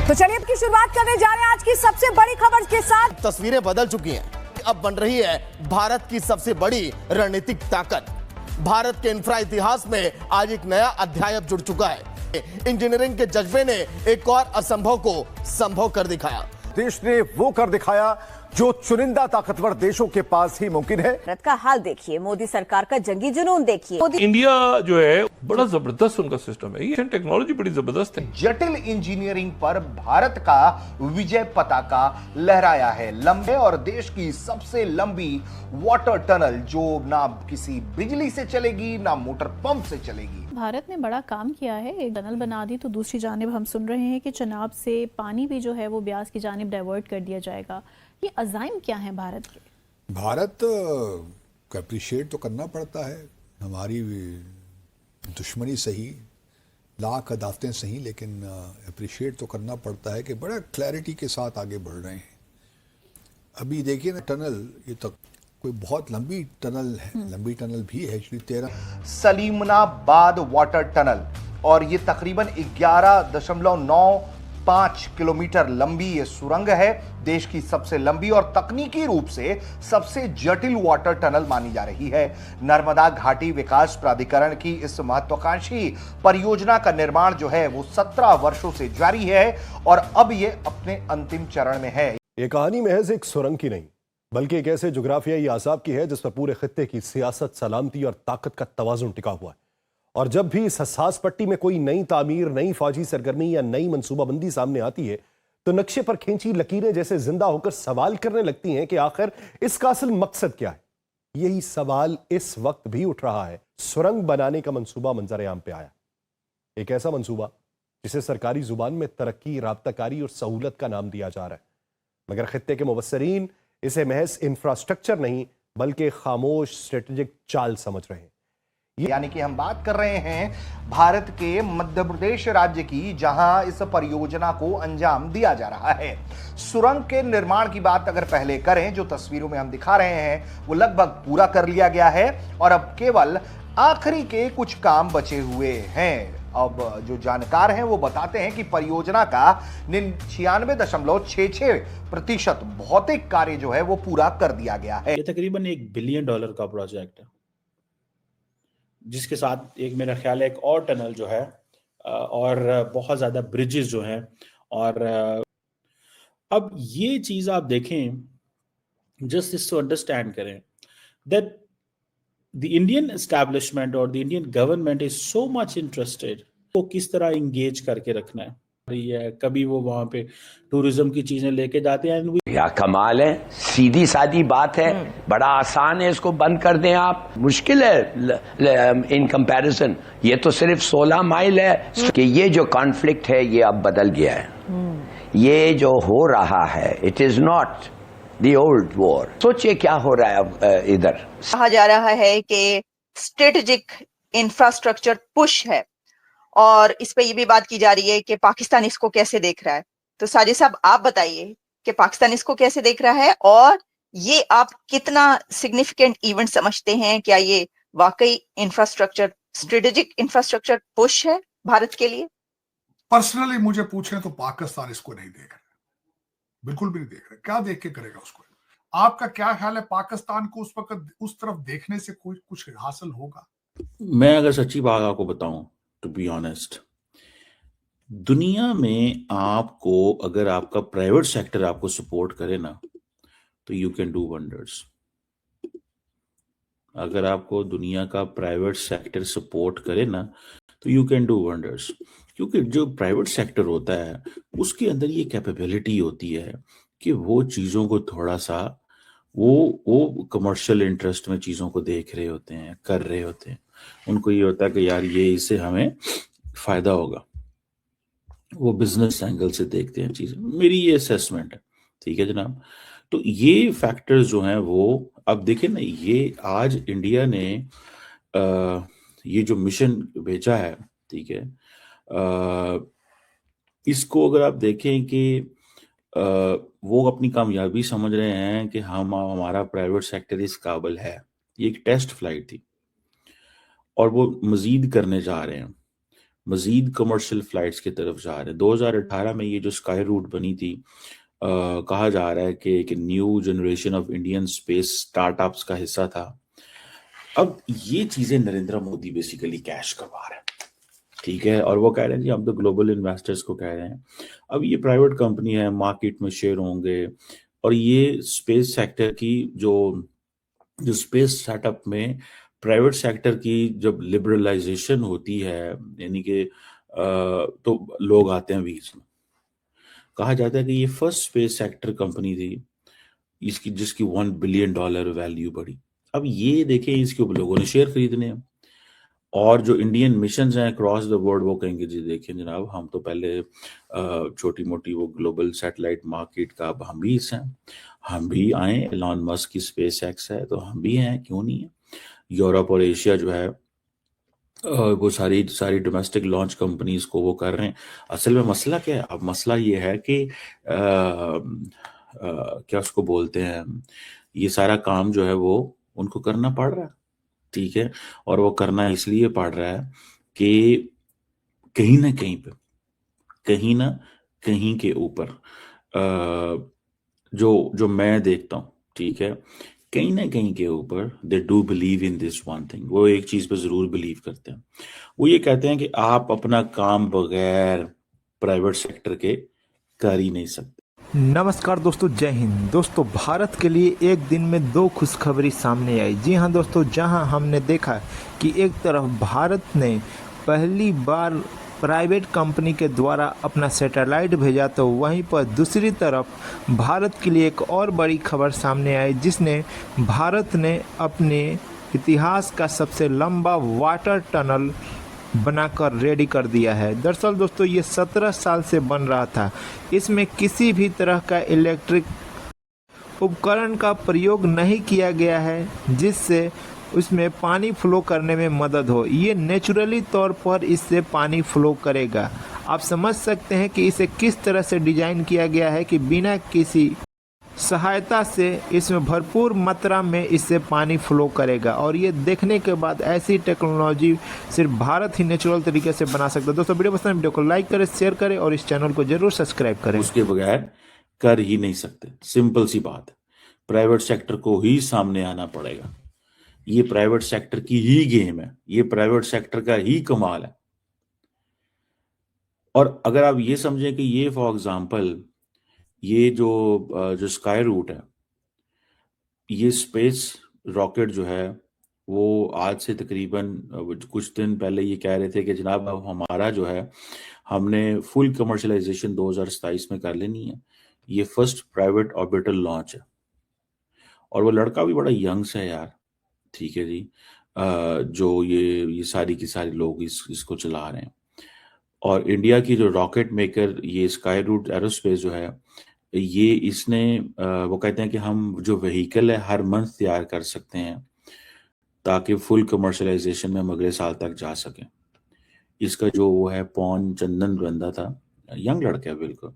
तो चलिए अब की शुरुआत करने जा रहे हैं आज की सबसे बड़ी खबर के साथ। तस्वीरें बदल चुकी हैं। अब बन रही है भारत की सबसे बड़ी रणनीतिक ताकत। भारत के इंफ्रा इतिहास में आज एक नया अध्याय अब जुड़ चुका है। इंजीनियरिंग के जज्बे ने एक और असंभव को संभव कर दिखाया। देश ने वो कर दिखाया जो चुनिंदा ताकतवर देशों के पास ही मुमकिन है। भारत का हाल देखिए, मोदी सरकार का जंगी जुनून देखिए। इंडिया जो है बड़ा जबरदस्त उनका सिस्टम है, ये टेक्नोलॉजी बड़ी जबरदस्त है। जटिल इंजीनियरिंग पर भारत का विजय पताका लहराया है। लंबे और देश की सबसे लंबी वाटर टनल जो ना किसी बिजली से चलेगी ना मोटर पंप से चलेगी। भारत ने बड़ा काम किया है, एक टनल बना दी तो दूसरी जानिब हम सुन रहे हैं कि चनाब से पानी भी जो है वो ब्यास की जानिब डाइवर्ट कर दिया जाएगा। ये अज़ाइम क्या है भारत के? भारत को अप्रिशिएट तो करना पड़ता है। हमारी दुश्मनी सही, लाख अदावतें सही, लेकिन अप्रिशिएट तो करना पड़ता है कि बड़ा क्लैरिटी के साथ आगे बढ़ रहे हैं। अभी देखिए ना, टनल ये तो कोई बहुत लंबी टनल है, लंबी टनल भी है एक्चुअली 13 सलीमनाबाद वाटर टनल, और ये तकरीबन 11.95 किलोमीटर लंबी ये सुरंग है। देश की सबसे लंबी और तकनीकी रूप से सबसे जटिल वाटर टनल मानी जा रही है। नर्मदा घाटी विकास प्राधिकरण की इस महत्वाकांक्षी परियोजना का निर्माण जो है वो 17 वर्षों से जारी है और अब ये अपने अंतिम चरण में है। ये कहानी महज एक सुरंग की नहीं, बल्कि एक ऐसे जुग्राफियाई आसाब की है जिस पर पूरे खित्ते की सियासत, सलामती और ताकत का तवाजुन टिका हुआ है। और जब भी इस हसास पट्टी में कोई नई तामीर, नई फौजी सरगर्मी या नई मंसूबाबंदी सामने आती है तो नक्शे पर खींची लकीरें जैसे जिंदा होकर सवाल करने लगती हैं कि आखिर इसका असल मकसद क्या है। यही सवाल इस वक्त भी उठ रहा है। सुरंग बनाने का मंसूबा मंजर-ए-आम पे आया, एक ऐसा मंसूबा जिसे सरकारी जुबान में तरक्की, राब्ताकारी और सहूलत का नाम दिया जा रहा है, मगर खित्ते के मुबस्सरीन इसे महज इंफ्रास्ट्रक्चर नहीं बल्कि खामोश स्ट्रेटेजिक चाल समझ रहे हैं। यानी कि हम बात कर रहे हैं भारत के मध्य प्रदेश राज्य की, जहां इस परियोजना को अंजाम दिया जा रहा है। सुरंग के निर्माण की बात अगर पहले करें, जो तस्वीरों में हम दिखा रहे हैं वो लगभग पूरा कर लिया गया है और अब केवल आखिरी के कुछ काम बचे हुए हैं। अब जो जानकार हैं वो बताते हैं कि परियोजना का 96.66% भौतिक कार्य जो है वो पूरा कर दिया गया है। ये तकरीबन $1 बिलियन का प्रोजेक्ट है, जिसके साथ एक मेरा ख्याल है एक और टनल जो है और बहुत ज्यादा ब्रिजेस जो हैं। और अब ये चीज आप देखें, जस्ट इसको अंडरस्टैंड करें दैट द इंडियन एस्टैब्लिशमेंट और the Indian government is so much interested को किस तरह इंगेज करके रखना है। कभी वो वहां पे टूरिज्म की चीजें लेके जाते हैं। या कमाल है, सीधी सादी बात है, बड़ा आसान है, इसको बंद कर दें आप। मुश्किल है इन कंपैरिजन। ये तो सिर्फ 16 माइल है कि ये जो कॉन्फ्लिक्ट है ये अब बदल गया है। ये जो हो रहा है it is not the old war. सोचिए क्या हो रहा है अब इधर। कहा जा रहा है कि स्ट्रेटेजिक इंफ्रास्ट्रक्चर पुश है और इस पे ये भी बात की जा रही है कि पाकिस्तान इसको कैसे देख रहा है। तो साजिद साहब आप बताइए कि पाकिस्तान इसको कैसे देख रहा है और ये आप कितना सिग्निफिकेंट इवेंट समझते हैं? क्या ये वाकई इंफ्रास्ट्रक्चर, स्ट्रेटेजिक इंफ्रास्ट्रक्चर पुश है भारत के लिए? पर्सनली मुझे पूछें तो पाकिस्तान इसको नहीं देख रहा, बिल्कुल भी नहीं देख रहा। क्या देख के करेगा उसको? आपका क्या ख्याल है, पाकिस्तान को उस वक्त उस तरफ देखने से कोई कुछ हासिल होगा? मैं अगर सच्ची बात आपको बताऊं, टू बी ऑनेस्ट, दुनिया में आपको अगर आपका प्राइवेट सेक्टर आपको सपोर्ट करे ना तो यू कैन डू वंडर्स। अगर आपको दुनिया का प्राइवेट सेक्टर सपोर्ट करे ना तो यू कैन डू वंडर्स, क्योंकि जो प्राइवेट सेक्टर होता है उसके अंदर ये कैपेबिलिटी होती है कि वो चीज़ों को थोड़ा सा वो कमर्शियल इंटरेस्ट में चीज़ों को देख रहे होते हैं, कर रहे होते हैं। उनको ये होता है कि यार ये इससे हमें फायदा होगा, वो बिजनेस एंगल से देखते हैं चीजें। मेरी ये असेसमेंट है, ठीक है जनाब। तो ये फैक्टर्स जो हैं वो अब देखें ना, ये आज इंडिया ने ये जो मिशन भेजा है, ठीक है, इसको अगर आप देखें कि वो अपनी कामयाबी समझ रहे हैं कि हमारा प्राइवेट सेक्टर इस काबिल है। ये एक टेस्ट फ्लाइट थी और वो मजीद करने जा रहे हैं। मजीद कमर्शियल फ्लाइट्स की तरफ जा रहे हैं। 2018 में ये जो स्काई रूट बनी थी, कहा जा रहा है कि एक new generation of Indian space startups का हिस्सा था। अब ये चीजें नरेंद्र मोदी बेसिकली कैश करवा रहे हैं, ठीक है, और वो कह रहे हैं जी हम तो ग्लोबल इन्वेस्टर्स को कह रहे हैं। अब ये प्राइवेट कंपनी है, मार्केट में शेयर होंगे, और ये स्पेस सेक्टर की जो स्पेस सेटअप में प्राइवेट सेक्टर की जब लिबरलाइजेशन होती है, यानी कि तो लोग आते हैं बीच में। कहा जाता है कि ये फर्स्ट स्पेस सेक्टर कंपनी थी जिसकी $1 बिलियन वैल्यू बढ़ी। अब ये देखें, इसके ऊपर लोगों ने शेयर खरीदने हैं, और जो इंडियन मिशन हैं अक्रॉस द वर्ल्ड वो कहेंगे जी देखें जनाब, हम तो पहले छोटी मोटी वो ग्लोबल सैटेलाइट मार्केट का अब हम भी हिस्सा हैं, हम भी आए, एलॉन मस्क की स्पेस एक्स है तो हम भी हैं, क्यों नहीं है। यूरोप और एशिया जो है वो सारी डोमेस्टिक लॉन्च कंपनीज को वो कर रहे हैं। असल में मसला क्या है, अब मसला ये है कि क्या उसको बोलते हैं, ये सारा काम जो है वो उनको करना पड़ रहा है, ठीक है, और वो करना इसलिए पड़ रहा है कि कहीं ना कहीं पे, कहीं ना कहीं के ऊपर जो मैं देखता हूँ, ठीक है, कहीं ना कहीं के ऊपर they do believe in this one thing, वो एक चीज पे जरूर बिलीव करते हैं। वो ये कहते हैं कि आप अपना काम बगैर प्राइवेट सेक्टर के कर ही नहीं सकते। नमस्कार दोस्तों, जय हिंद। दोस्तों, भारत के लिए एक दिन में 2 खुशखबरी सामने आई। जी हां दोस्तों, जहां हमने देखा कि एक तरफ भारत ने पहली बार प्राइवेट कंपनी के द्वारा अपना सैटेलाइट भेजा, तो वहीं पर दूसरी तरफ भारत के लिए एक और बड़ी खबर सामने आई, जिसने भारत ने अपने इतिहास का सबसे लंबा वाटर टनल बनाकर रेडी कर दिया है। दरअसल दोस्तों, ये 17 साल से बन रहा था। इसमें किसी भी तरह का इलेक्ट्रिक उपकरण का प्रयोग नहीं किया गया है जिससे उसमें पानी फ्लो करने में मदद हो। ये नेचुरली तौर पर इससे पानी फ्लो करेगा। आप समझ सकते हैं कि इसे किस तरह से डिजाइन किया गया है कि बिना किसी सहायता से इसमें भरपूर मात्रा में इससे पानी फ्लो करेगा। और ये देखने के बाद ऐसी टेक्नोलॉजी सिर्फ भारत ही नेचुरल तरीके से बना सकता है। दोस्तों, वीडियो को लाइक करें, शेयर करें और इस चैनल को जरूर सब्सक्राइब करें। उसके बगैर कर ही नहीं सकते, सिंपल सी बात है। प्राइवेट सेक्टर को ही सामने आना पड़ेगा। ये प्राइवेट सेक्टर की ही गेम है, ये प्राइवेट सेक्टर का ही कमाल है। और अगर आप ये समझें कि ये फॉर एग्जांपल ये जो स्काई रूट है, ये स्पेस रॉकेट जो है, वो आज से तकरीबन कुछ दिन पहले ये कह रहे थे कि जनाब अब हमारा जो है, हमने फुल कमर्शलाइजेशन 2027 में कर लेनी है। ये फर्स्ट प्राइवेट ऑर्बिटल लॉन्च है, और वो लड़का भी बड़ा यंग सा है यार, ठीक है जी, जो ये सारी की सारी लोग इसको चला रहे हैं। और इंडिया की जो रॉकेट मेकर ये स्काई रूट एरोस्पेस जो है, ये इसने वो कहते हैं कि हम जो व्हीकल है हर मंथ तैयार कर सकते हैं ताकि फुल कमर्शलाइजेशन में हम अगले साल तक जा सकें। इसका जो वो है पौन चंदन बंदा था, यंग लड़का है बिल्कुल,